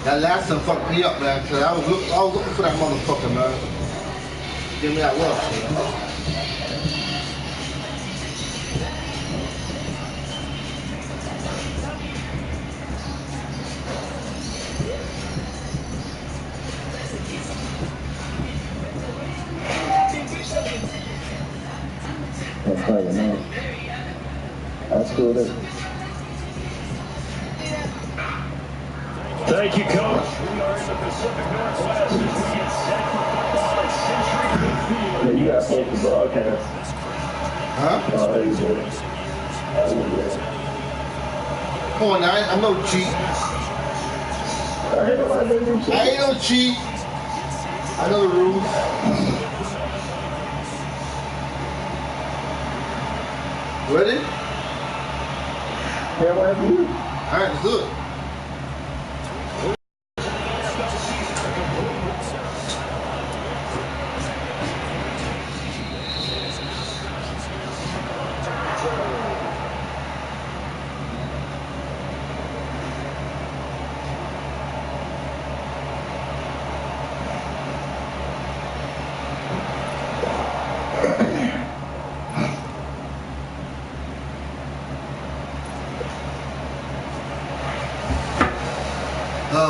That last one fucked me up, man, because I was looking for that motherfucker, man. Give me that look. Okay, man. That's cool. Thank you, Coach. We are in the Pacific Northwest as we get set for football at Century Field. Yeah, you got PS4 Broadcast. Huh? Oh, there you go. Come on now, I'm no cheat. I ain't no cheat. I know the rules. Ready? Yeah, what happened to you? Alright, let's do it.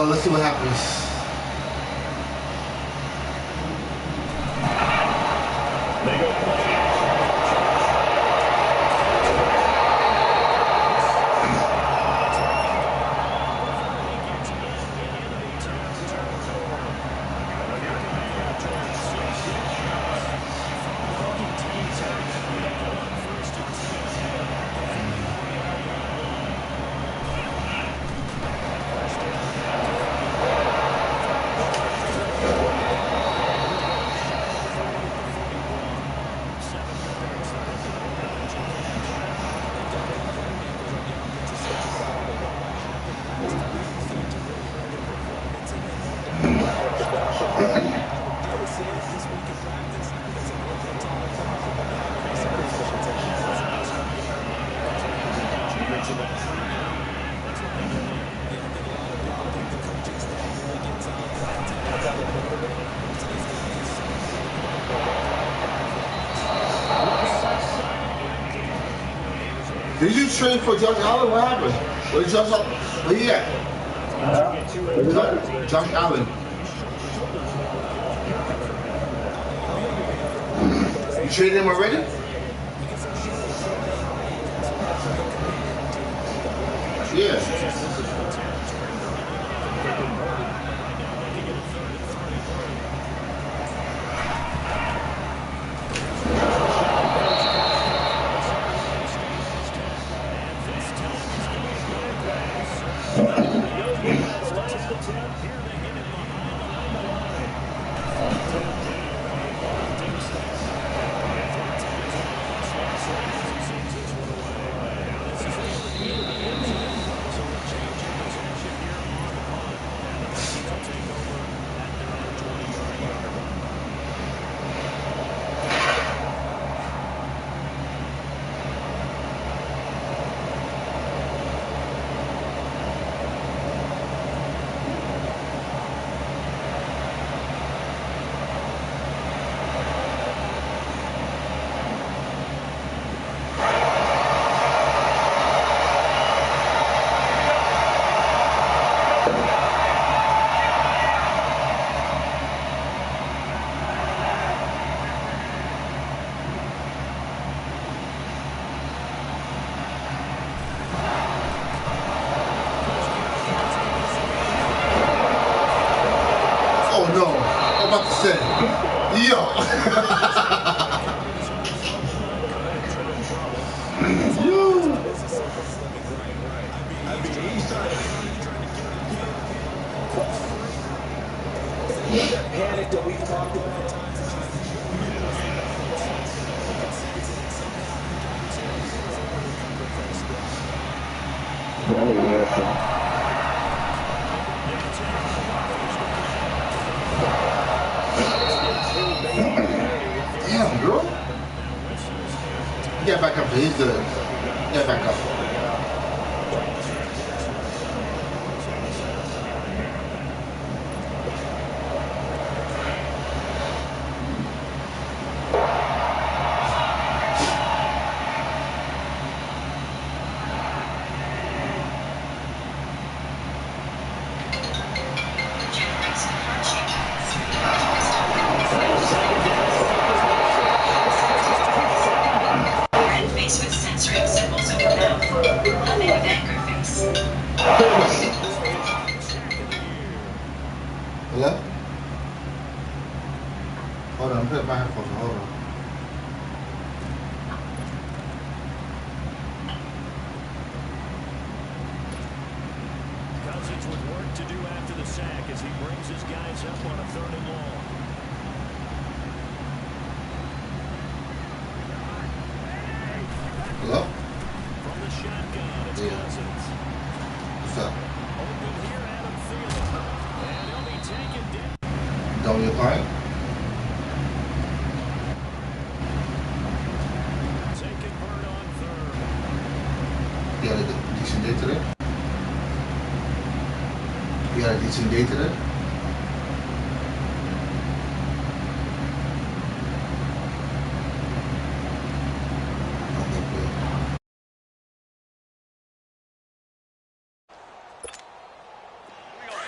Let's see what happens. They go play. Did you trade for Josh Allen? What happened? Where's Josh Allen? Where he at? Josh Allen. You traded him already? Yeah. No, I'm about to say, yo. Yo. Panic that we've talked about. Damn, girl. Get back up. He's good. Get back up. to do after the sack as he brings his guys up on a 3rd and long. Hello? From the shotgun, it's Cousins. What's up? Open here, Adam Thielen. And he'll be taken down. Done with your client? Taking Bird on 3rd. You had a decent day today? You had a decent day today?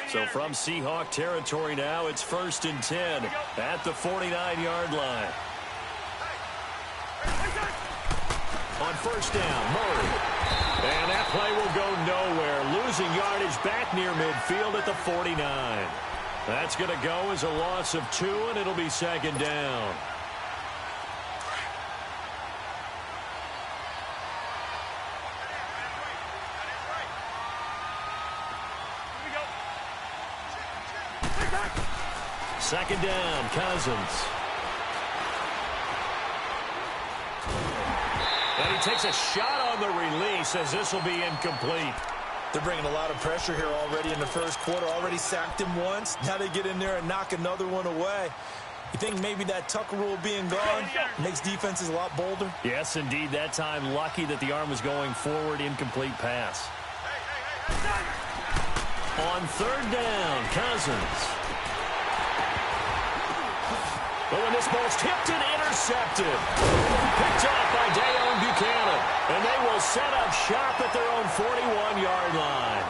So from Seahawk territory now, it's 1st and 10 at the 49-yard line. On 1st down, Murray. And that play will go nowhere. Losing yardage back near midfield at the 49. That's going to go as a loss of 2, and it'll be 2nd down. Second down, Cousins. And he takes a shot on the release as this will be incomplete. They're bringing a lot of pressure here already in the first quarter. Already sacked him once. Now they get in there and knock another one away. You think maybe that Tucker rule being gone makes defenses a lot bolder? Yes, indeed. That time lucky that the arm was going forward. Incomplete pass. On 3rd down, Cousins. But when this ball's tipped and intercepted, picked off by Dayon Buchanan, and they will set up shop at their own 41-yard line.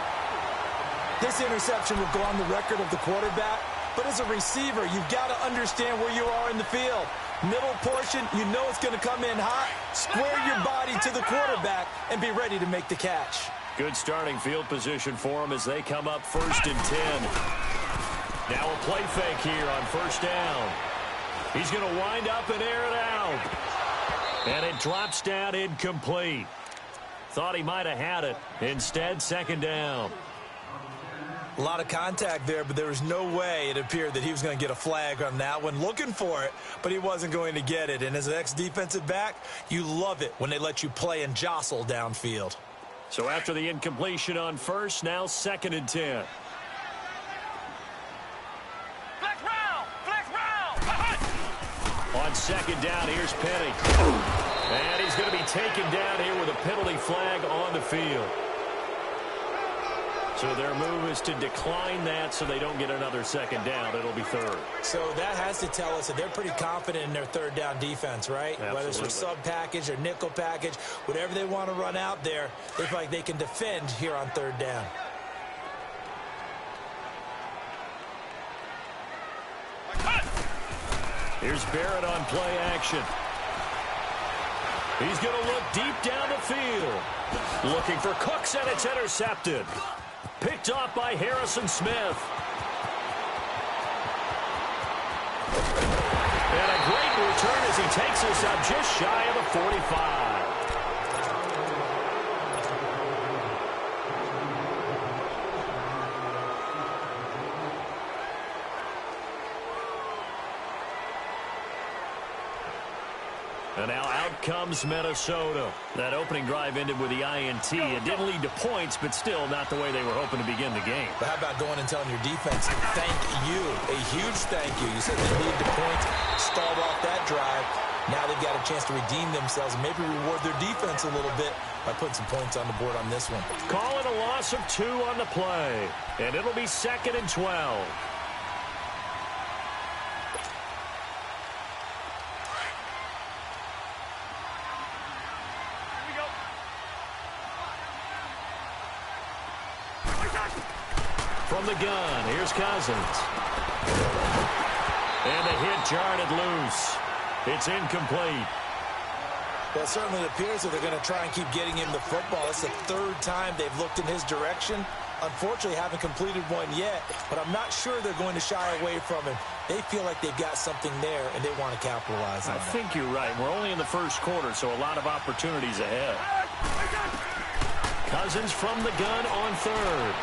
This interception will go on the record of the quarterback, but as a receiver, you've got to understand where you are in the field. Middle portion, you know it's going to come in hot. Square your body to the quarterback and be ready to make the catch. Good starting field position for them as they come up 1st and 10. Now a play fake here on 1st down. He's going to wind up and air it out. And it drops down incomplete. Thought he might have had it. Instead, 2nd down. A lot of contact there, but there was no way it appeared that he was going to get a flag on that one. Looking for it, but he wasn't going to get it. And as an ex-defensive back, you love it when they let you play and jostle downfield. So after the incompletion on 1st, now 2nd and 10. On 2nd down, here's Penny. And he's going to be taken down here with a penalty flag on the field. So their move is to decline that so they don't get another 2nd down. It'll be 3rd. So that has to tell us that they're pretty confident in their 3rd down defense, right? Absolutely. Whether it's a sub package or nickel package, whatever they want to run out there, they feel like they can defend here on 3rd down. Here's Barrett on play action. He's going to look deep down the field. Looking for Cooks, and it's intercepted. Picked off by Harrison Smith. And a great return as he takes us up just shy of the 45. And now out comes Minnesota. That opening drive ended with the INT. It didn't lead to points, but still not the way they were hoping to begin the game. But how about going and telling your defense, thank you, a huge thank you. You said they needed the points, start off that drive. Now they've got a chance to redeem themselves and maybe reward their defense a little bit by putting some points on the board on this one. Call it a loss of 2 on the play, and it'll be 2nd and 12. From the gun, here's Cousins. And the hit jarred it loose. It's incomplete. Well, it certainly appears that they're going to try and keep getting him the football. It's the 3rd time they've looked in his direction. Unfortunately, haven't completed one yet, but I'm not sure they're going to shy away from him. They feel like they've got something there, and they want to capitalize on it. I think you're right. We're only in the 1st quarter, so a lot of opportunities ahead. Cousins from the gun on 3rd.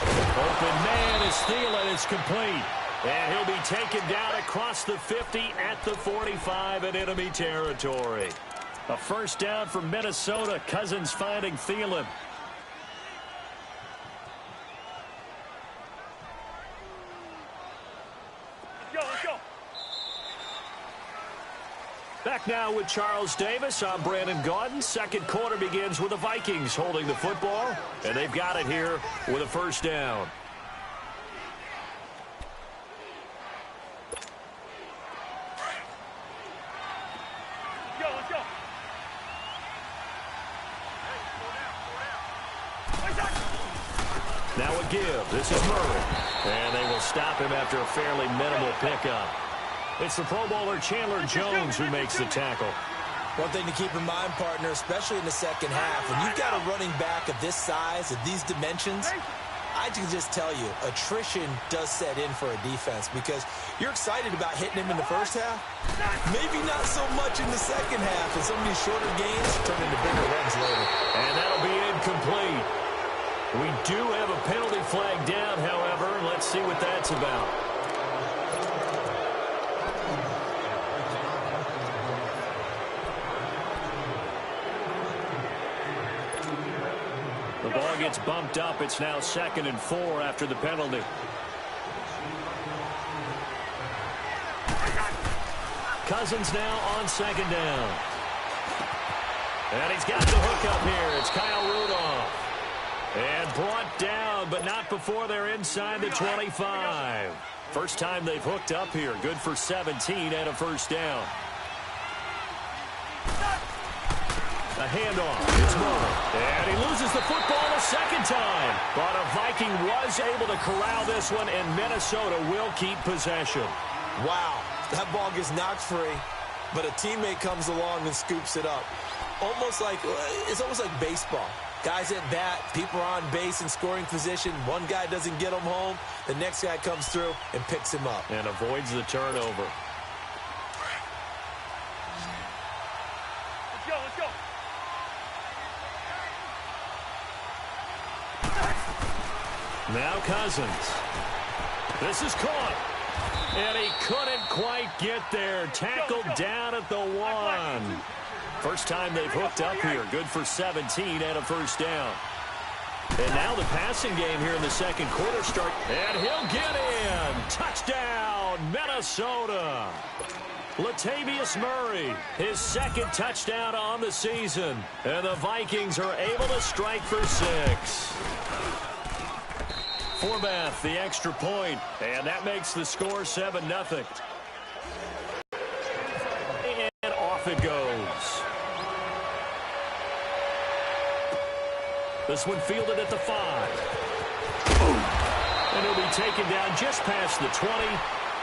Open man is Thielen. It's complete. And he'll be taken down across the 50 at the 45 in enemy territory. A first down for Minnesota. Cousins finding Thielen. Let's go. Back now with Charles Davis. I'm Brandon Gaudin. Second quarter begins with the Vikings holding the football. And they've got it here with a first down. Let's go. Now a give. This is Murray. And they will stop him after a fairly minimal pickup. It's the Pro Bowler Chandler Jones who makes the tackle. One thing to keep in mind, partner, especially in the second half, when you've got a running back of this size, of these dimensions, I can just tell you, attrition does set in for a defense because you're excited about hitting him in the first half. Maybe not so much in the second half, and some of these shorter gains turn into bigger runs later. And that'll be incomplete. We do have a penalty flag down, however. Let's see what that's about. The ball gets bumped up. It's now 2nd and 4 after the penalty. Cousins now on 2nd down. And he's got the hook up here. It's Kyle Rudolph. And brought down, but not before they're inside the 25. First time they've hooked up here. Good for 17 and a first down. A handoff. It's Murray. And he loses the football a second time. But a Viking was able to corral this one, and Minnesota will keep possession. Wow, that ball gets knocked free, but a teammate comes along and scoops it up. It's almost like baseball. Guys at bat, people are on base in scoring position. One guy doesn't get him home. The next guy comes through and picks him up. And avoids the turnover. Let's go. Now Cousins. This is caught. And he couldn't quite get there. Tackled down at the 1. First time they've hooked up here. Good for 17 and a first down. And now the passing game here in the second quarter start. And he'll get in. Touchdown, Minnesota. Latavius Murray, his second touchdown on the season. And the Vikings are able to strike for 6. Forbath, the extra point. And that makes the score 7-0. And off it goes. This one fielded at the 5. And he'll be taken down just past the 20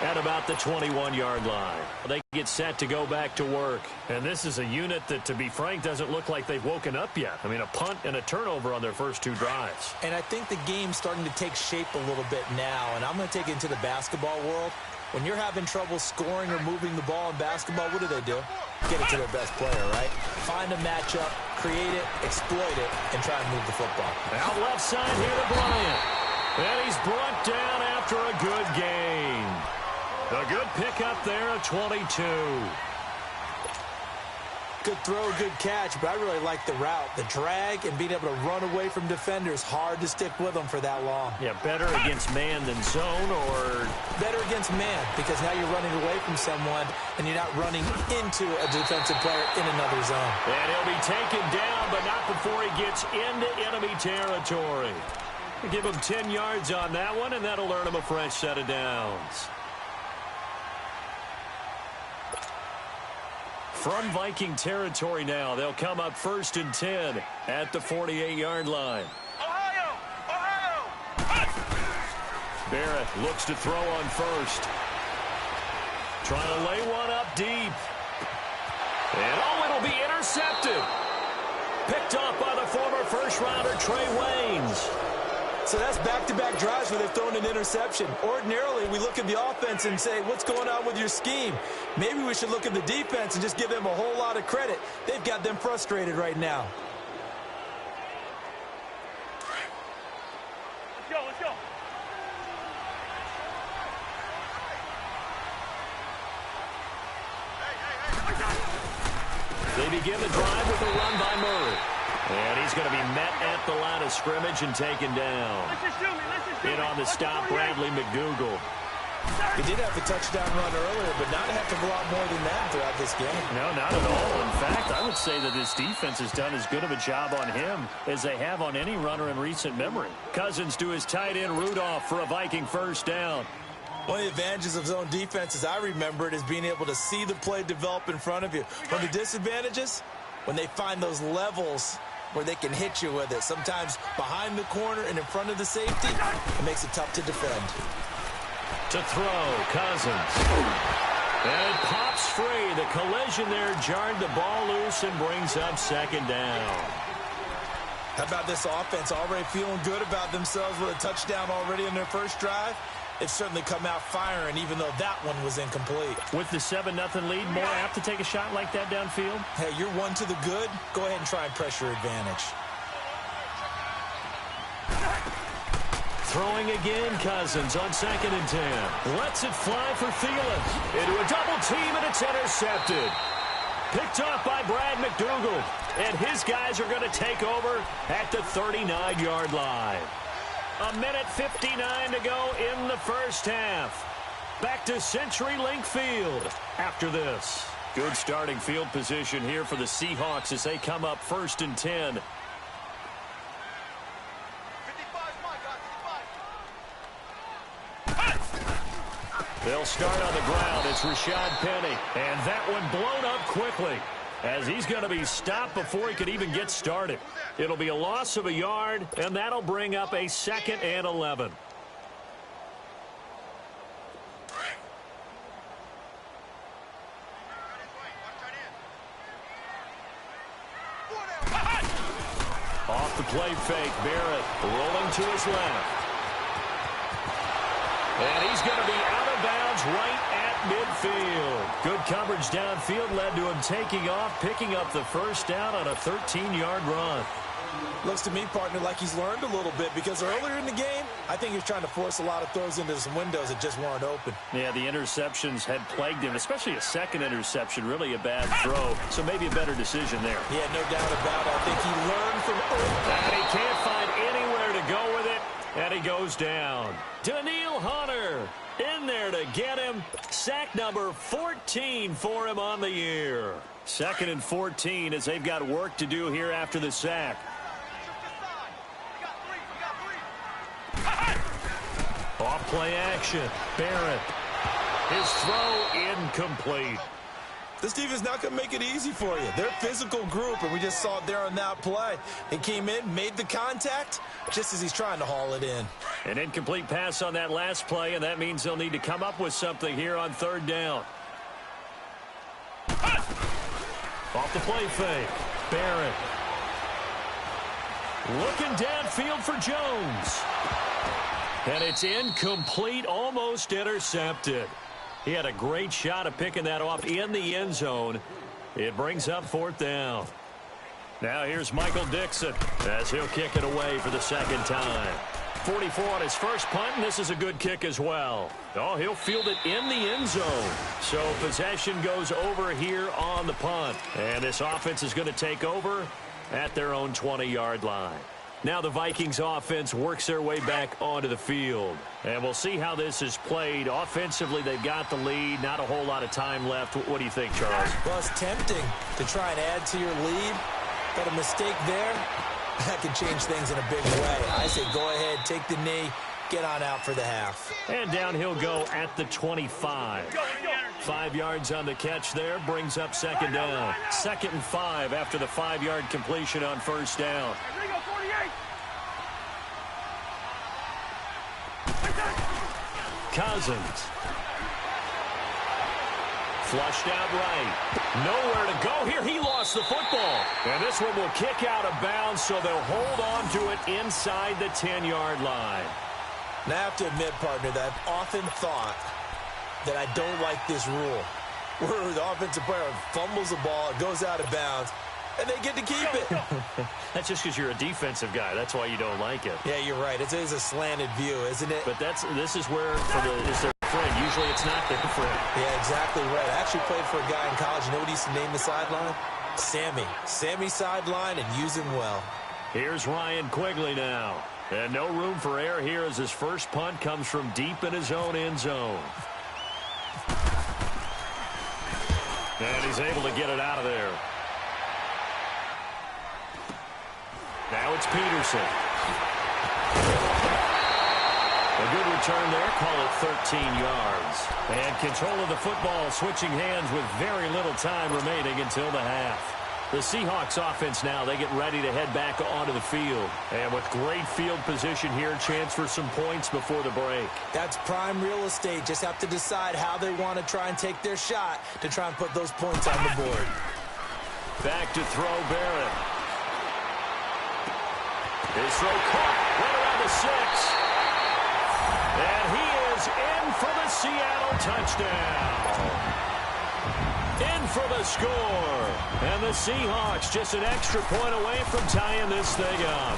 at about the 21-yard line. They get set to go back to work. And this is a unit that, to be frank, doesn't look like they've woken up yet. I mean, a punt and a turnover on their first 2 drives. And I think the game's starting to take shape a little bit now. And I'm going to take it into the basketball world. When you're having trouble scoring or moving the ball in basketball, what do? Get it to their best player, right? Find a matchup, create it, exploit it, and try and move the football. Out left side here to Bryant. And he's brought down after a good gain. A good pickup there at 22. Good throw, good catch, but I really like the route. The drag and being able to run away from defenders, hard to stick with them for that long. Yeah, better against man than zone, or? Better against man, because now you're running away from someone and you're not running into a defensive player in another zone. And he'll be taken down, but not before he gets into enemy territory. Give him 10 yards on that one, and that'll earn him a fresh set of downs. From Viking territory now, they'll come up 1st and 10 at the 48-yard line. Ohio! Barrett looks to throw on first. Trying to lay one up deep. And it'll be intercepted. Picked off by the former first-rounder Trey Waynes. So that's back-to-back drives where they've thrown an interception. Ordinarily, we look at the offense and say, what's going on with your scheme? Maybe we should look at the defense and just give them a whole lot of credit. They've got them frustrated right now. Let's go. They begin the drive with a run by Murray. And he's going to be met at the line of scrimmage and taken down. In on the stop, Bradley McDougal. He did have the touchdown run earlier, but not a heck of a lot more than that throughout this game. No, not at all. In fact, I would say that this defense has done as good of a job on him as they have on any runner in recent memory. Cousins to his tight end Rudolph for a Viking first down. One of the advantages of zone defense, as I remember it, is being able to see the play develop in front of you. One of the disadvantages, when they find those levels where they can hit you with it, sometimes behind the corner and in front of the safety, it makes it tough to defend. To throw, Cousins. And it pops free. The collision there jarred the ball loose and brings up second down. How about this offense already feeling good about themselves with a touchdown already in their first drive? They've certainly come out firing, even though that one was incomplete. With the 7-0 lead, more apt to take a shot like that downfield? Hey, you're one to the good. Go ahead and try and pressure advantage. Throwing again, Cousins on 2nd and 10. Lets it fly for Thielen. Into a double team, and it's intercepted. Picked off by Brad McDougal. And his guys are going to take over at the 39-yard line. 1:59 to go in the first half. Back to CenturyLink Field after this. Good starting field position here for the Seahawks as they come up 1st and 10. They'll start on the ground. It's Rashad Penny. And that one blown up quickly as he's going to be stopped before he could even get started. It'll be a loss of a yard, and that'll bring up a 2nd and 11. Off the play fake, Barrett rolling to his left. And he's going to be out of bounds right at midfield. Good coverage downfield led to him taking off, picking up the first down on a 13-yard run. Looks to me, partner, like he's learned a little bit because earlier in the game, I think he was trying to force a lot of throws into some windows that just weren't open. Yeah, the interceptions had plagued him, especially a second interception, really a bad throw. So maybe a better decision there. Yeah, no doubt about it. I think he learned from early. And he can't find anywhere to go with it, and he goes down. Daniil Hunter in there to get him. Sack number 14 for him on the year. 2nd and 14 as they've got work to do here after the sack. Off play action. Barrett. His throw incomplete. This defense not going to make it easy for you. They're a physical group, and we just saw it there on that play. He came in, made the contact, just as he's trying to haul it in. An incomplete pass on that last play, and that means they'll need to come up with something here on 3rd down. Off the play fake. Barrett. Looking downfield for Jones. And it's incomplete, almost intercepted. He had a great shot at picking that off in the end zone. It brings up 4th down. Now here's Michael Dixon as he'll kick it away for the 2nd time. 44 on his first punt, and this is a good kick as well. Oh, he'll field it in the end zone. So possession goes over here on the punt. And this offense is going to take over at their own 20-yard line. Now the Vikings offense works their way back onto the field. And we'll see how this is played. Offensively, they've got the lead. Not a whole lot of time left. What do you think, Charles? Well, it's tempting to try and add to your lead. But a mistake there, that can change things in a big way. I say go ahead, take the knee, get on out for the half. And down he'll go at the 25. 5 yards on the catch there, brings up 2nd down. 2nd and 5 after the 5-yard completion on 1st down. Cousins. Flushed out right. Nowhere to go here. He lost the football. And this one will kick out of bounds, so they'll hold on to it inside the 10-yard line. Now, I have to admit, partner, that I've often thought that I don't like this rule, where the offensive player fumbles the ball, it goes out of bounds, and they get to keep it. That's just because you're a defensive guy. That's why you don't like it. Yeah, you're right. It is a slanted view, isn't it? But this is where is their friend. Usually it's not their friend. Yeah, exactly right. I actually played for a guy in college. You know what he used to name the sideline? Sammy. Sammy sideline, and use him well. Here's Ryan Quigley now. And no room for error here as his first punt comes from deep in his own end zone. And he's able to get it out of there. Now it's Peterson. A good return there. Call it 13 yards. And control of the football switching hands with very little time remaining until the half. The Seahawks offense now, they get ready to head back onto the field. And with great field position here, chance for some points before the break. That's prime real estate. Just have to decide how they want to try and take their shot to try and put those points on the board. Back to throw Barrett. His throw caught right around the 6. And he is in for the Seattle touchdown. In for the score. And the Seahawks just an extra point away from tying this thing up.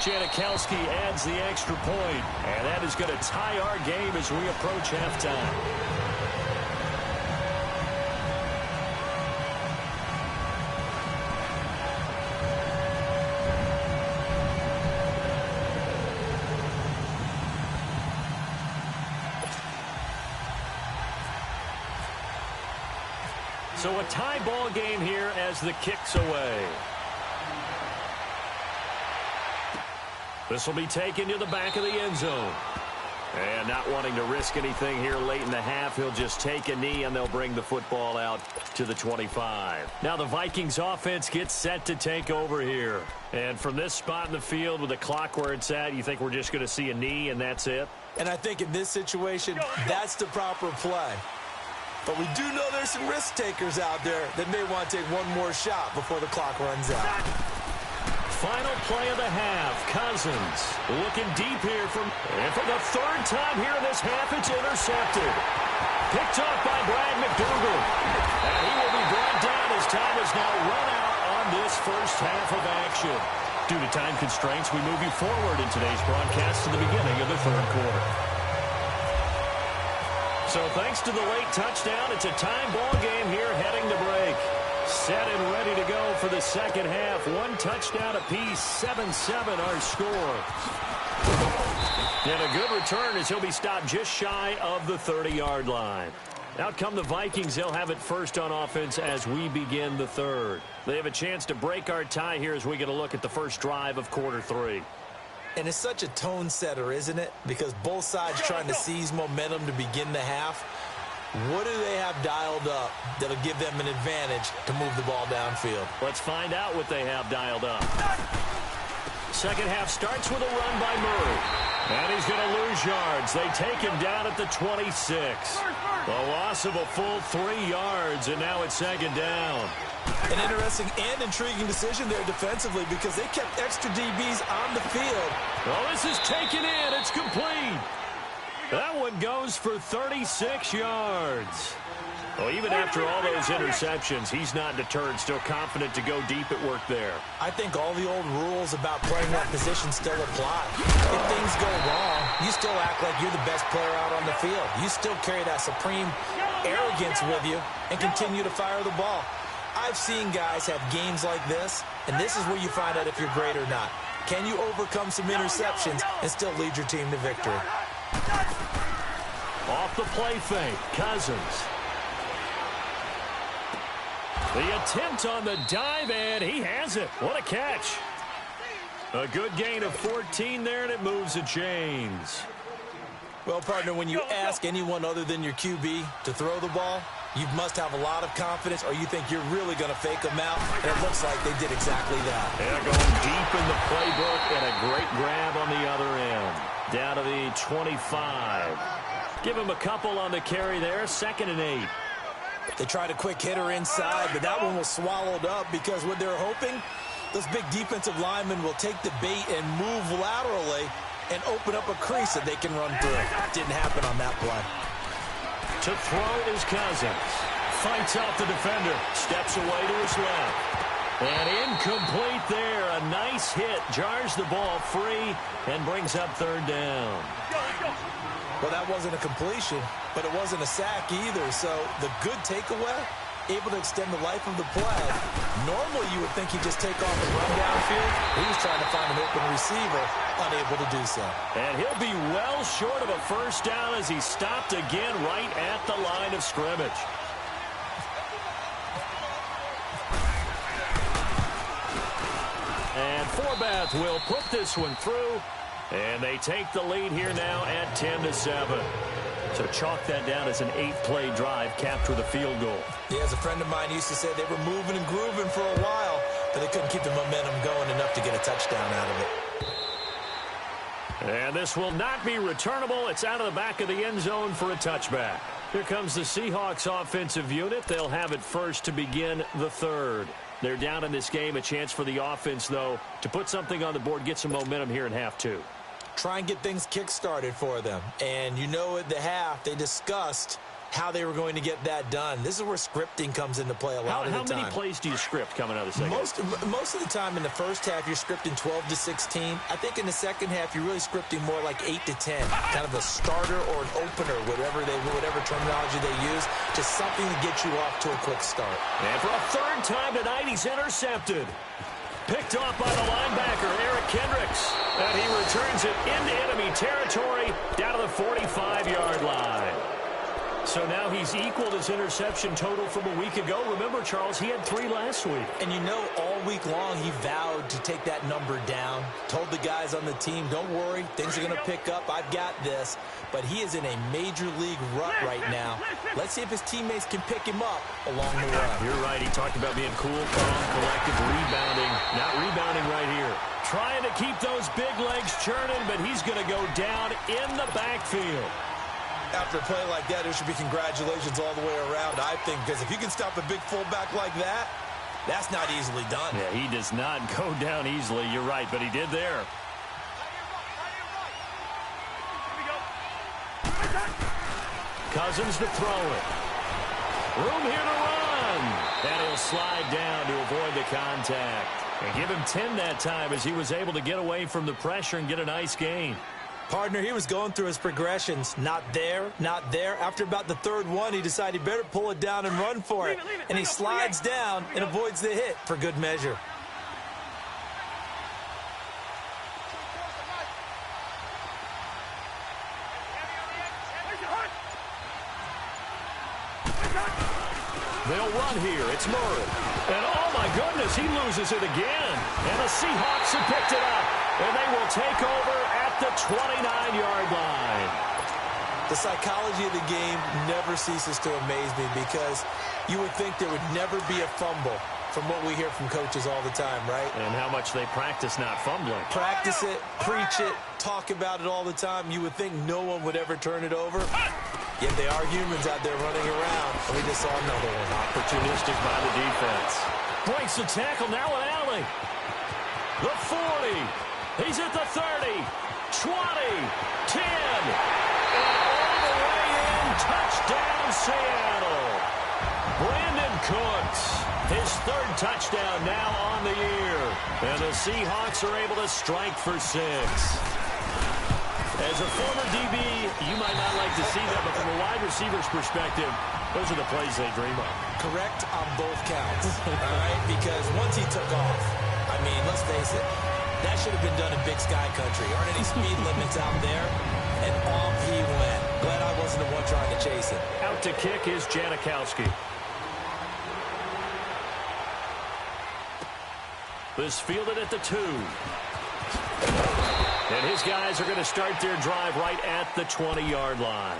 Janikowski adds the extra point, and that is going to tie our game as we approach halftime. So a tie ball game here as the kick's away. This will be taken to the back of the end zone. And not wanting to risk anything here late in the half, he'll just take a knee and they'll bring the football out to the 25. Now the Vikings offense gets set to take over here. And from this spot in the field with the clock where it's at, you think we're just going to see a knee and that's it? And I think in this situation, that's the proper play. But we do know there's some risk takers out there that may want to take one more shot before the clock runs out. Final play of the half. Cousins looking deep here and for the third time here in this half, it's intercepted. Picked up by Brad McDougal. And he will be brought down as time has now run out on this first half of action. Due to time constraints, we move you forward in today's broadcast to the beginning of the third quarter. So thanks to the late touchdown, it's a time ball game here heading to break. Set and ready to go for the second half. One touchdown apiece, 7-7 our score. And a good return as he'll be stopped just shy of the 30-yard line. Out come the Vikings. They'll have it first on offense as we begin the third. They have a chance to break our tie here as we get a look at the first drive of quarter 3. And it's such a tone setter, isn't it? Because both sides trying to seize momentum to begin the half. What do they have dialed up that'll give them an advantage to move the ball downfield? Let's find out what they have dialed up. Second half starts with a run by Murray. And he's going to lose yards. They take him down at the 26. The loss of a full 3 yards, and now it's second down. An interesting and intriguing decision there defensively because they kept extra DBs on the field. Well, this is taken in. It's complete. That one goes for 36 yards. Well, even after all those interceptions, he's not deterred, still confident to go deep at work there. I think all the old rules about playing that position still apply. If things go wrong, you still act like you're the best player out on the field. You still carry that supreme arrogance with you and continue to fire the ball. I've seen guys have games like this, and this is where you find out if you're great or not. Can you overcome some interceptions and still lead your team to victory? Off the play fake, Cousins. The attempt on the dive, and he has it. What a catch. A good gain of 14 there, and it moves the chains. Well, partner, when you ask anyone other than your QB to throw the ball, you must have a lot of confidence, or you think you're really going to fake them out, and it looks like they did exactly that. Yeah, going deep in the playbook, and a great grab on the other end. Down to the 25. Give him a couple on the carry there, 2nd and 8. They tried a quick hitter inside, but that one was swallowed up because what they're hoping, those big defensive linemen will take the bait and move laterally and open up a crease that they can run through. Didn't happen on that play. To throw is Cousins. Fights out the defender. Steps away to his left. And incomplete there. A nice hit. Jars the ball free and brings up third down. Well, that wasn't a completion, but it wasn't a sack either. So the good takeaway, able to extend the life of the play. Normally, you would think he'd just take off and run downfield. He was trying to find an open receiver, unable to do so. And he'll be well short of a first down as he stopped again right at the line of scrimmage. And Forbath will put this one through, and they take the lead here now at 10-7. So chalk that down as an 8-play drive, capped with a field goal. Yeah, as a friend of mine used to say, they were moving and grooving for a while, but they couldn't keep the momentum going enough to get a touchdown out of it. And this will not be returnable. It's out of the back of the end zone for a touchback. Here comes the Seahawks offensive unit. They'll have it first to begin the third. They're down in this game. A chance for the offense, though, to put something on the board, get some momentum here in half two. Try and get things kick-started for them. And you know at the half, they discussed how they were going to get that done. This is where scripting comes into play a lot of the time. How many plays do you script coming out of the second half? Most of the time in the first half, you're scripting 12 to 16. I think in the second half, you're really scripting more like 8 to 10. Kind of a starter or an opener, whatever terminology they use. Just something to get you off to a quick start. And for a third time tonight, he's intercepted. Picked off by the linebacker, Eric Kendricks. And he returns it into enemy territory down to the 45-yard line. So now he's equaled his interception total from a week ago. Remember, Charles, he had 3 last week. And you know, all week long, he vowed to take that number down. Told the guys on the team, don't worry, things are going to pick up. I've got this. But he is in a major league rut right now. Let's see if his teammates can pick him up along the way. You're right. He talked about being cool, calm, collective, rebounding. Not rebounding right here. Trying to keep those big legs churning, but he's going to go down in the backfield. After a play like that, there should be congratulations all the way around, I think, because if you can stop a big fullback like that, that's not easily done. Yeah, he does not go down easily. You're right, but he did there. Cousins to throw it. Room here to run. And he'll slide down to avoid the contact. And give him 10 that time as he was able to get away from the pressure and get a nice gain. Partner, he was going through his progressions. Not there, not there. After about the third one, he decided he better pull it down and run for it. And he slides down and avoids the hit for good measure. They'll run here. It's Murray. And oh my goodness, he loses it again. And the Seahawks have picked it up. And they will take over at the 29-yard line. The psychology of the game never ceases to amaze me because you would think there would never be a fumble from what we hear from coaches all the time, right? And how much they practice not fumbling. Practice it, preach it, talk about it all the time. You would think no one would ever turn it over. Yet they are humans out there running around. And we just saw another one. Opportunistic by the defense. Breaks the tackle now with Alley. The 40. He's at the 30. 20. 10. And all the way in. Touchdown, Seattle. Brandon Cooks. His third touchdown now on the year. And the Seahawks are able to strike for 6. As a former DB, you might not like to see that, but from a wide receiver's perspective, those are the plays they dream of. Correct on both counts, all right? Because once he took off, I mean, let's face it, that should have been done in Big Sky Country. Aren't any speed limits out there? And off he went. Glad I wasn't the one trying to chase it. Out to kick is Janikowski. This fielded at the 2. And his guys are going to start their drive right at the 20-yard line.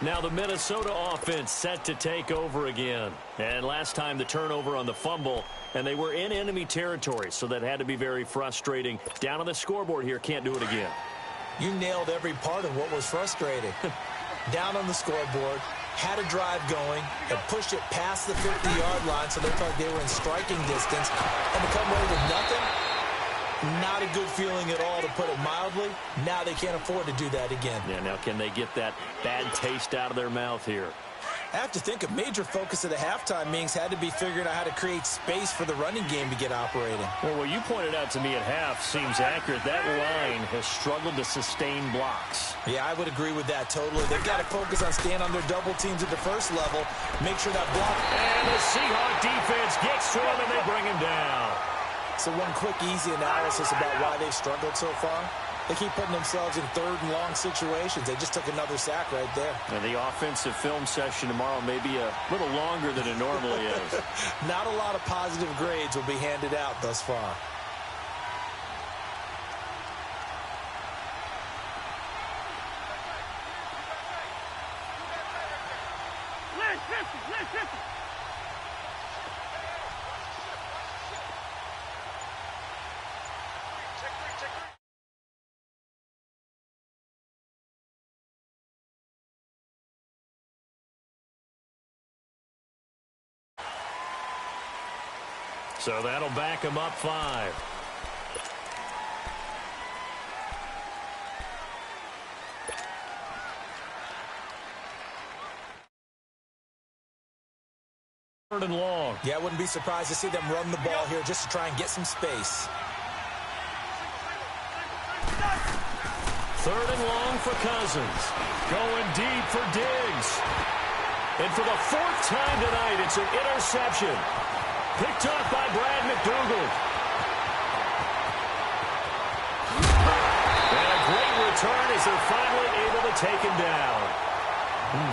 Now the Minnesota offense set to take over again. And last time the turnover on the fumble, and they were in enemy territory, so that had to be very frustrating. Down on the scoreboard here, can't do it again. You nailed every part of what was frustrating. Down on the scoreboard, had a drive going, and pushed it past the 50-yard line so they thought they were in striking distance, and to come away with nothing, not a good feeling at all, to put it mildly. Now they can't afford to do that again. Yeah, now can they get that bad taste out of their mouth here? I have to think a major focus of the halftime meetings had to be figuring out how to create space for the running game to get operating. Well, what you pointed out to me at half seems accurate. That line has struggled to sustain blocks. Yeah, I would agree with that totally. They've got to focus on staying on their double teams at the first level, make sure that block. And the Seahawk defense gets to him, and they bring him down. So one quick, easy analysis about why they've struggled so far. They keep putting themselves in third and long situations. They just took another sack right there. And the offensive film session tomorrow may be a little longer than it normally is. Not a lot of positive grades will be handed out thus far. Listen. So that'll back him up 5. Third and long. Yeah, I wouldn't be surprised to see them run the ball here just to try and get some space. Third and long for Cousins. Going deep for Diggs. And for the 4th time tonight, it's an interception. Picked off by Brad McDougald. And a great return as they're finally able to take him down.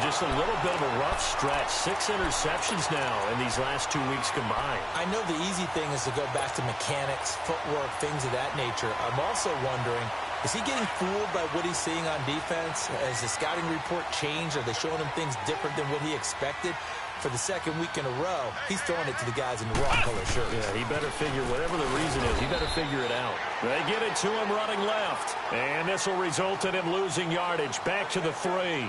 Just a little bit of a rough stretch. 6 interceptions now in these last 2 weeks combined. I know the easy thing is to go back to mechanics, footwork, things of that nature. I'm also wondering, is he getting fooled by what he's seeing on defense? Has the scouting report changed? Are they showing him things different than what he expected? For the 2nd week in a row, he's throwing it to the guys in the wrong color shirts. Yeah, he better figure, whatever the reason is, he better figure it out. They get it to him running left. And this will result in him losing yardage. Back to the 3.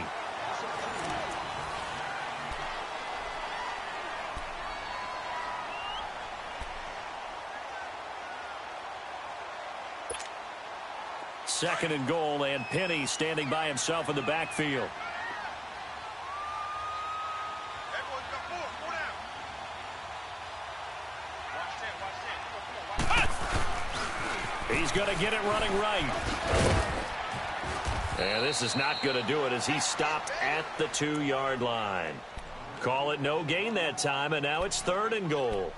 Second and goal, and Penny standing by himself in the backfield. He's going to get it running right. And this is not going to do it as he stopped at the 2-yard line. Call it no gain that time, and now it's 3rd and goal.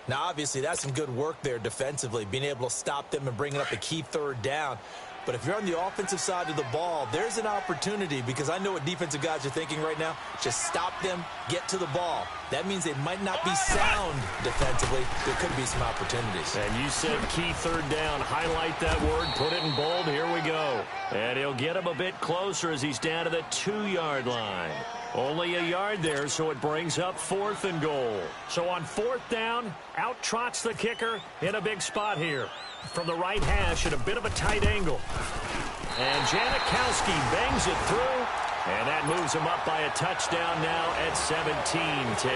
Now, obviously, that's some good work there defensively, being able to stop them and bringing up a key 3rd down. But if you're on the offensive side of the ball, there's an opportunity, because I know what defensive guys are thinking right now. Just stop them, get to the ball. That means they might not be sound defensively. There could be some opportunities. And you said key 3rd down. Highlight that word, put it in bold. Here we go. And he'll get him a bit closer as he's down to the 2-yard line. Only a yard there, so it brings up 4th and goal. So on 4th down, out trots the kicker in a big spot here. From the right hash at a bit of a tight angle. And Janikowski bangs it through. And that moves him up by a touchdown now at 17-10.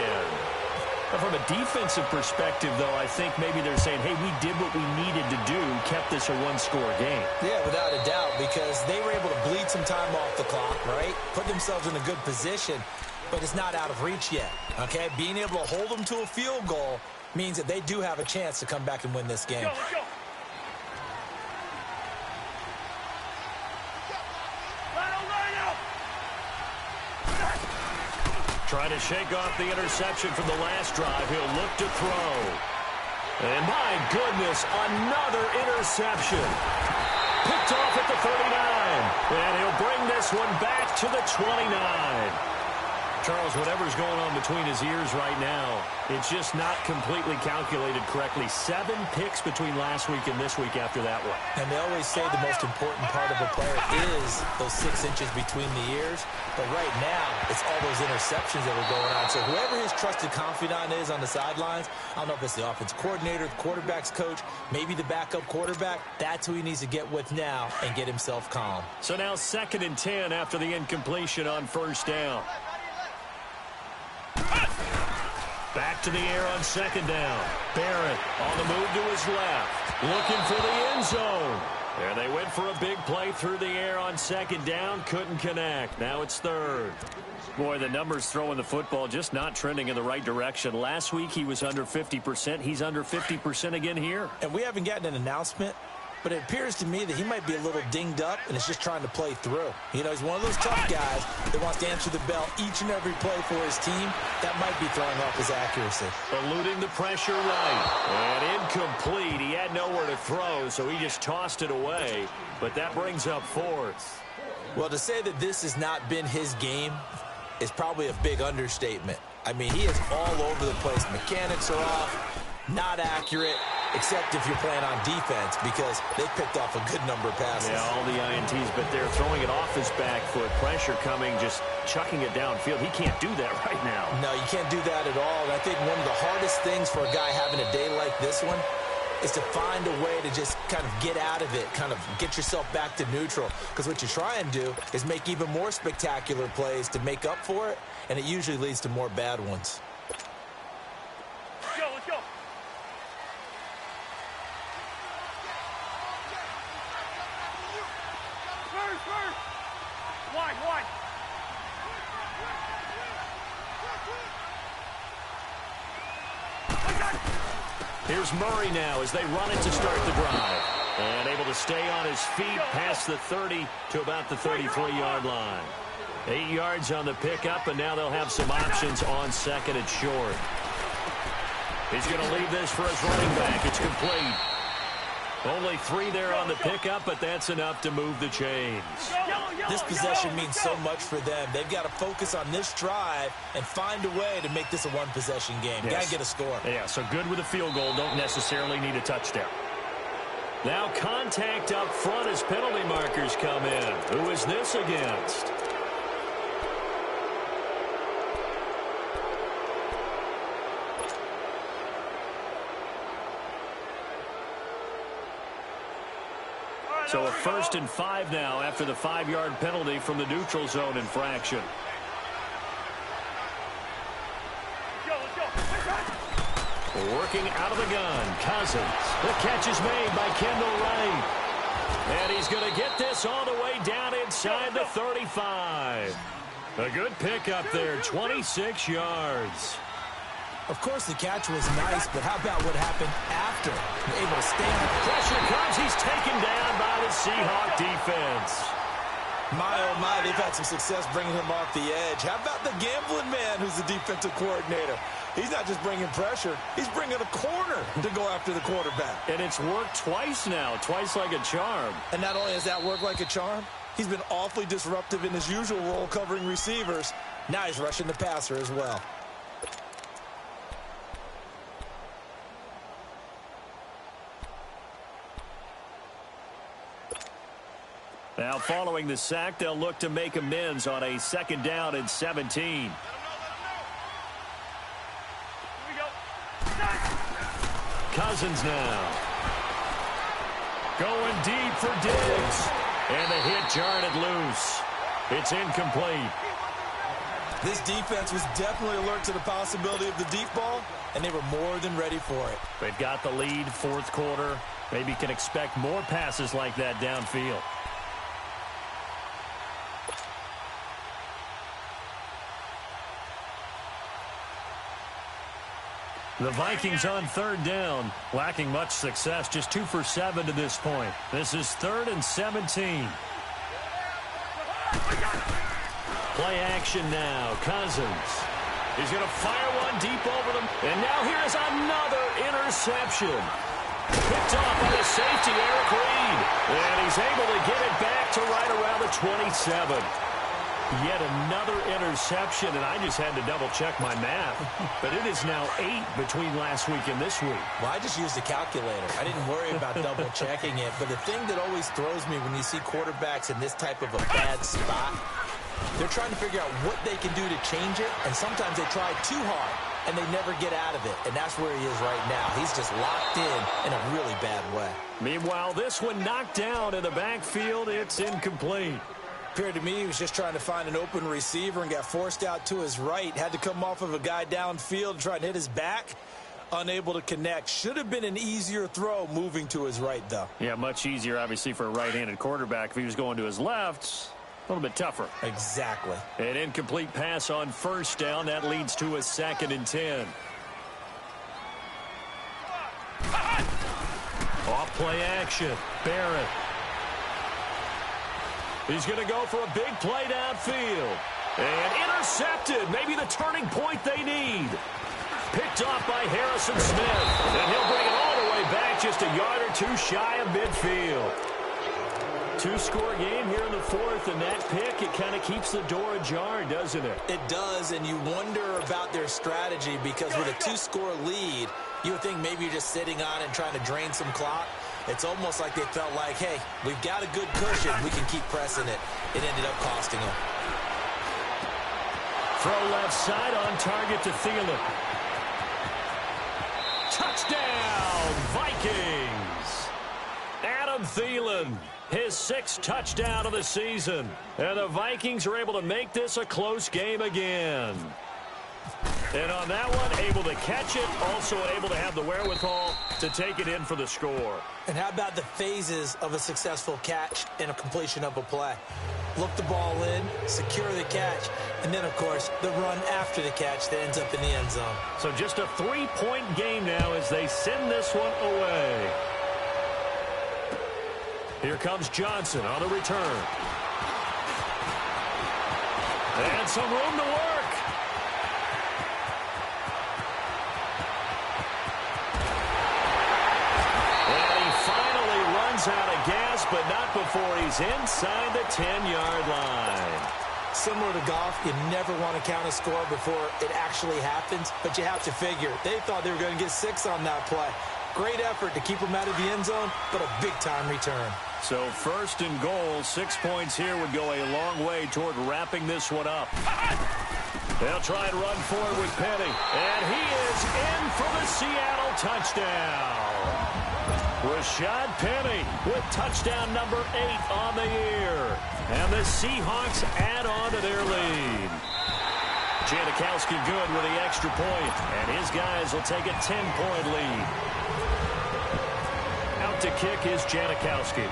From a defensive perspective, though, I think maybe they're saying, hey, we did what we needed to do, kept this a 1-score game. Yeah, without a doubt, because they were able to bleed some time off the clock, right? Put themselves in a good position, but it's not out of reach yet, okay? Being able to hold them to a field goal means that they do have a chance to come back and win this game. Let's go. Trying to shake off the interception from the last drive. He'll look to throw. And my goodness, another interception. Picked off at the 39. And he'll bring this one back to the 29. Charles, whatever's going on between his ears right now, it's just not completely calculated correctly. 7 picks between last week and this week after that one. And they always say the most important part of a player is those 6 inches between the ears. But right now, it's all those interceptions that are going on. So whoever his trusted confidant is on the sidelines, I don't know if it's the offense coordinator, the quarterback's coach, maybe the backup quarterback, that's who he needs to get with now and get himself calm. So now 2nd and 10 after the incompletion on 1st down. Back to the air on 2nd down. Barrett on the move to his left. Looking for the end zone. And they went for a big play through the air on second down. Couldn't connect. Now it's third. Boy, the numbers throwing the football just not trending in the right direction. Last week he was under 50%. He's under 50% again here. And we haven't gotten an announcement, but it appears to me that he might be a little dinged up and is just trying to play through. You know, he's one of those tough guys that wants to answer the bell each and every play for his team. That might be throwing off his accuracy. Eluding the pressure right. And incomplete. He had nowhere to throw, so he just tossed it away. But that brings up fourth. Well, to say that this has not been his game is probably a big understatement. I mean, he is all over the place. Mechanics are off, not accurate, except if you're playing on defense, because they picked off a good number of passes. Yeah, all the INTs, but they're throwing it off his back foot. Pressure coming, just chucking it downfield. He can't do that right now. No, you can't do that at all. And I think one of the hardest things for a guy having a day like this one is to find a way to just kind of get out of it, kind of get yourself back to neutral. Because what you try and do is make even more spectacular plays to make up for it, and it usually leads to more bad ones. Let's go. First. Wide. Here's Murray now as they run it to start the drive. And able to stay on his feet past the 30 to about the 33-yard line. 8 yards on the pickup, and now they'll have some options on second and short. He's going to leave this for his running back. It's complete. Only 3 there on the pickup, but that's enough to move the chains. This possession means so much for them. They've got to focus on this drive and find a way to make this a one-possession game. Yes. Got to get a score. Yeah, so good with a field goal. Don't necessarily need a touchdown. Now contact up front as penalty markers come in. Who is this against? So a 1st and 5 now after the 5-yard penalty from the neutral zone infraction. Working out of the gun, Cousins. The catch is made by Kendall Wright. And he's going to get this all the way down inside the 35. A good pickup there, 26 yards. Of course, the catch was nice, but how about what happened after? Able to stand. Pressure comes. He's taken down by the Seahawk defense. My, oh my, they've had some success bringing him off the edge. How about the gambling man who's the defensive coordinator? He's not just bringing pressure. He's bringing a corner to go after the quarterback. And it's worked twice now, twice like a charm. And not only has that worked like a charm, he's been awfully disruptive in his usual role covering receivers. Now he's rushing the passer as well. Now, following the sack, they'll look to make amends on a 2nd down and 17. Cousins now. Going deep for Diggs. And the hit jarred it loose. It's incomplete. This defense was definitely alert to the possibility of the deep ball, and they were more than ready for it. They've got the lead, 4th quarter. Maybe can expect more passes like that downfield. The Vikings on 3rd down, lacking much success, just 2 for 7 to this point. This is 3rd and 17. Play action now, Cousins. He's going to fire one deep over them, and now here is another interception. Picked off by the safety, Eric Reed, and he's able to get it back to right around the 27. Yet another interception, and I just had to double-check my math. But it is now 8 between last week and this week. Well, I just used a calculator. I didn't worry about double-checking it. But the thing that always throws me when you see quarterbacks in this type of a bad spot, they're trying to figure out what they can do to change it, and sometimes they try too hard, and they never get out of it. And that's where he is right now. He's just locked in a really bad way. Meanwhile, this one knocked down in the backfield. It's incomplete. Appeared to me he was just trying to find an open receiver and got forced out to his right. Had to come off of a guy downfield and try and hit his back. unable to connect. Should have been an easier throw moving to his right, though. Yeah, much easier, obviously, for a right-handed quarterback. If he was going to his left, a little bit tougher. Exactly. An incomplete pass on first down. That leads to a 2nd and 10. Off play action. Barrett. He's going to go for a big play downfield. And intercepted. Maybe the turning point they need. Picked off by Harrison Smith. And he'll bring it all the way back just a yard or two shy of midfield. 2-score game here in the 4th, and that pick, it kind of keeps the door ajar, doesn't it? It does, and you wonder about their strategy because with a 2-score lead, you would think maybe you're just sitting on and trying to drain some clock. It's almost like they felt like, hey, we've got a good cushion. We can keep pressing it. It ended up costing them. Throw left side on target to Thielen. Touchdown, Vikings! Adam Thielen, his 6th touchdown of the season. And the Vikings are able to make this a close game again. And on that one, able to catch it, also able to have the wherewithal to take it in for the score. And how about the phases of a successful catch and a completion of a play? Look the ball in, secure the catch, and then, of course, the run after the catch that ends up in the end zone. So just a 3-point game now as they send this one away. Here comes Johnson on the return. And some room to work. Out of gas, but not before he's inside the 10-yard line. Similar to golf, you never want to count a score before it actually happens, but you have to figure they thought they were going to get 6 on that play. Great effort to keep them out of the end zone, but a big-time return. So 1st and goal, 6 points here would go a long way toward wrapping this one up. They'll try and run forward with Penny, and he is in for the Seattle touchdown. Rashad Penny with touchdown number 8 on the year. And the Seahawks add on to their lead. Janikowski good with the extra point, and his guys will take a 10-point lead. Out to kick is Janikowski.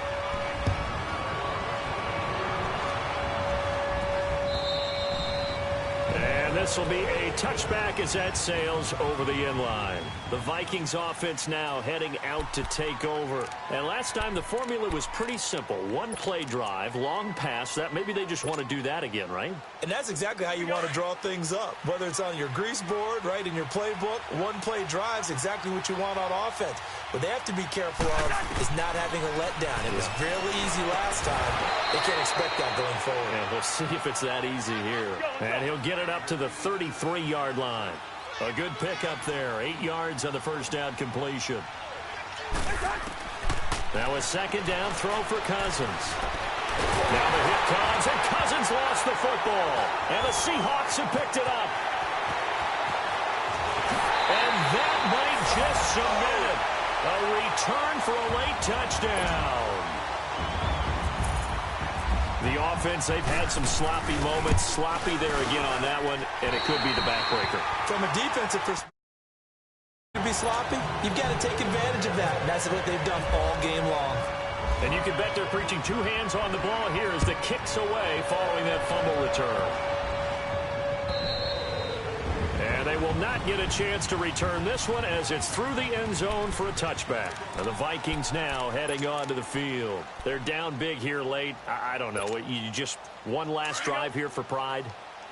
And this will be a touchback as that sails over the end line. The Vikings offense now heading out to take over. And last time the formula was pretty simple. 1-play drive, long pass. That maybe they just want to do that again, right? And that's exactly how you want to draw things up. Whether it's on your grease board, right, in your playbook, 1-play drive's exactly what you want on offense. What they have to be careful of is not having a letdown. It was fairly easy last time. They can't expect that going forward. Yeah, we'll see if it's that easy here. And he'll get it up to the 33-yard line. A good pickup there. 8 yards on the first down completion. Now a 2nd down throw for Cousins. Now the hit comes, and Cousins lost the football. And the Seahawks have picked it up. And that might just cement it. A return for a late touchdown. The offense, they've had some sloppy moments. Sloppy there again on that one, and it could be the backbreaker. From a defensive perspective, to be sloppy, you've got to take advantage of that. And that's what they've done all game long. And you can bet they're preaching 2 hands on the ball here as the kick's away following that fumble return. And they will not get a chance to return this one as it's through the end zone for a touchback. And the Vikings now heading on to the field. They're down big here late. I don't know. You just one last drive here for pride?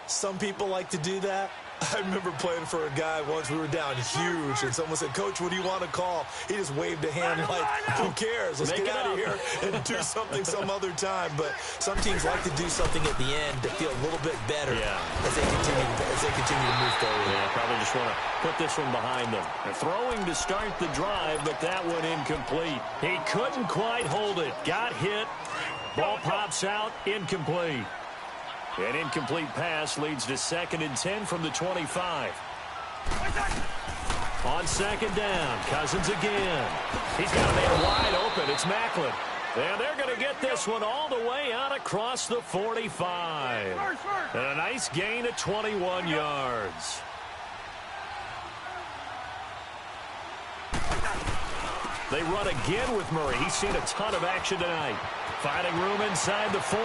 Some people like to do that. I remember playing for a guy once. We were down huge, and someone said, "Coach, what do you want to call?" He just waved a hand like, "Who cares? Let's get out of here and do something some other time." But some teams like to do something at the end to feel a little bit better as they continue to move forward. Yeah, probably just want to put this one behind them. They're throwing to start the drive, but that one incomplete. He couldn't quite hold it. Got hit. Ball pops out. Incomplete. An incomplete pass leads to 2nd and 10 from the 25. On 2nd down, Cousins again. He's got a man wide open. It's Macklin. And they're going to get this one all the way out across the 45. And a nice gain of 21 yards. They run again with Murray. He's seen a ton of action tonight. Finding room inside the 40.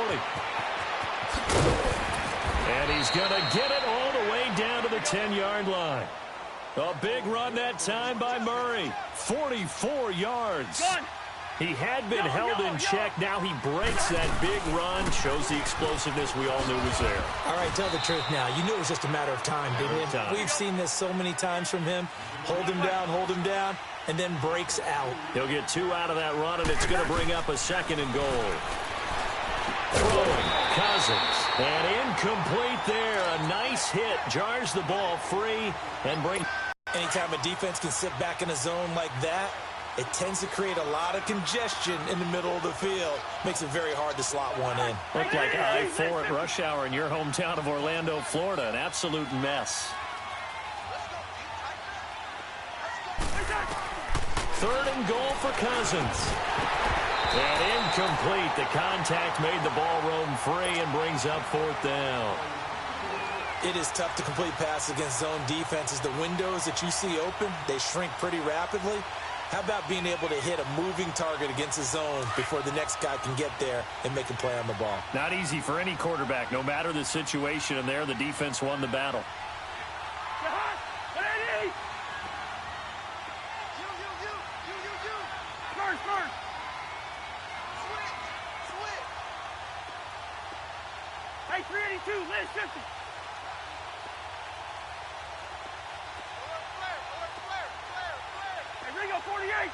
And he's going to get it all the way down to the 10-yard line. A big run that time by Murray. 44 yards. He had been held in check. Now he breaks that big run. Shows the explosiveness we all knew was there. All right, tell the truth now. You knew it was just a matter of time, didn't you? We've seen this so many times from him. Hold him down, and then breaks out. He'll get 2 out of that run, and it's going to bring up a 2nd and goal. Throwing, Cousins. And incomplete there. A nice hit. Jars the ball free and brings... Anytime a defense can sit back in a zone like that, it tends to create a lot of congestion in the middle of the field. Makes it very hard to slot one in. Looked like I-4 at rush hour in your hometown of Orlando, Florida. An absolute mess. 3rd and goal for Cousins. And incomplete. The contact made the ball roam free and brings up 4th down. It is tough to complete passes against zone defenses. The windows that you see open, they shrink pretty rapidly. How about being able to hit a moving target against a zone before the next guy can get there and make a play on the ball? Not easy for any quarterback, no matter the situation, and there the defense won the battle. Hey, 382, let's shift it. Hey, Ringo, 48.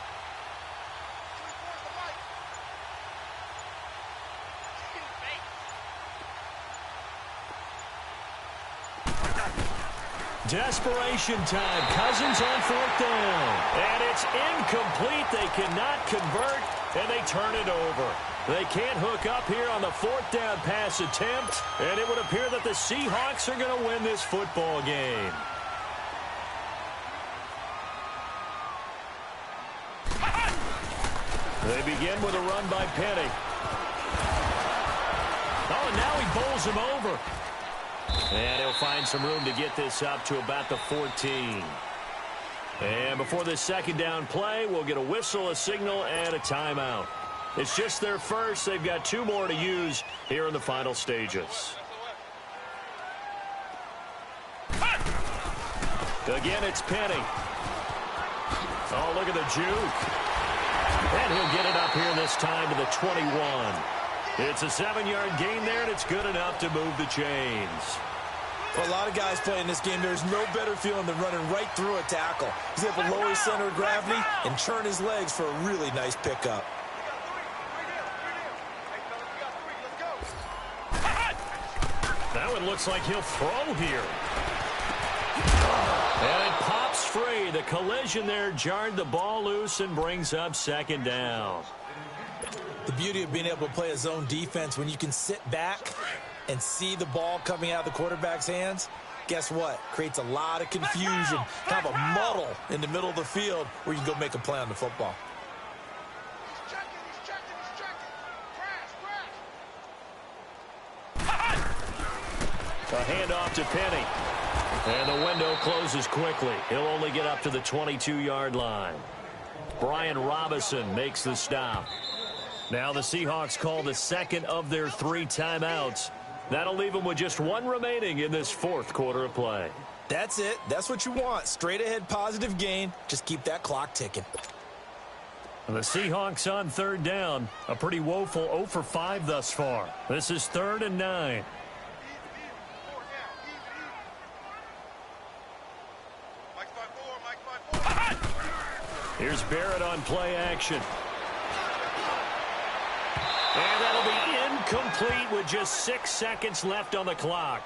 Desperation time. Cousins on 4th down. And it's incomplete. They cannot convert, and they turn it over. They can't hook up here on the 4th down pass attempt, and it would appear that the Seahawks are going to win this football game. They begin with a run by Penny. Oh, and now he bowls him over. And he'll find some room to get this up to about the 14. And before this 2nd down play, we'll get a whistle, a signal, and a timeout. It's just their first. They've got 2 more to use here in the final stages. Again, it's Penny. Oh, look at the juke. And he'll get it up here this time to the 21. It's a 7-yard gain there, and it's good enough to move the chains. For a lot of guys playing this game, there's no better feeling than running right through a tackle. He's able to lower his center of gravity and turn his legs for a really nice pickup. That one looks like he'll throw here. And it pops free. The collision there jarred the ball loose and brings up 2nd down. The beauty of being able to play a zone defense when you can sit back and see the ball coming out of the quarterback's hands, guess what? Creates a lot of confusion, kind of a muddle in the middle of the field where you can go make a play on the football. A handoff to Penny. And the window closes quickly. He'll only get up to the 22-yard line. Brian Robinson makes the stop. Now the Seahawks call the 2nd of their 3 timeouts. That'll leave them with just 1 remaining in this 4th quarter of play. That's it. That's what you want. Straight ahead positive gain. Just keep that clock ticking. The Seahawks on 3rd down. A pretty woeful 0 for 5 thus far. This is 3rd and 9. Here's Barrett on play action. And that'll be incomplete with just 6 seconds left on the clock.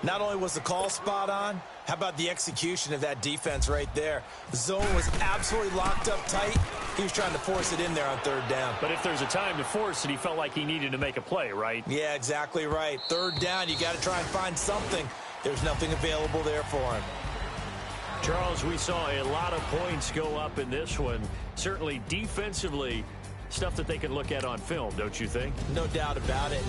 Not only was the call spot on, how about the execution of that defense right there? The zone was absolutely locked up tight. He was trying to force it in there on 3rd down. But if there's a time to force it, he felt like he needed to make a play, right? Yeah, exactly right. 3rd down, you got to try and find something. There's nothing available there for him. Charles, we saw a lot of points go up in this one. Certainly defensively, stuff that they can look at on film, don't you think? No doubt about it.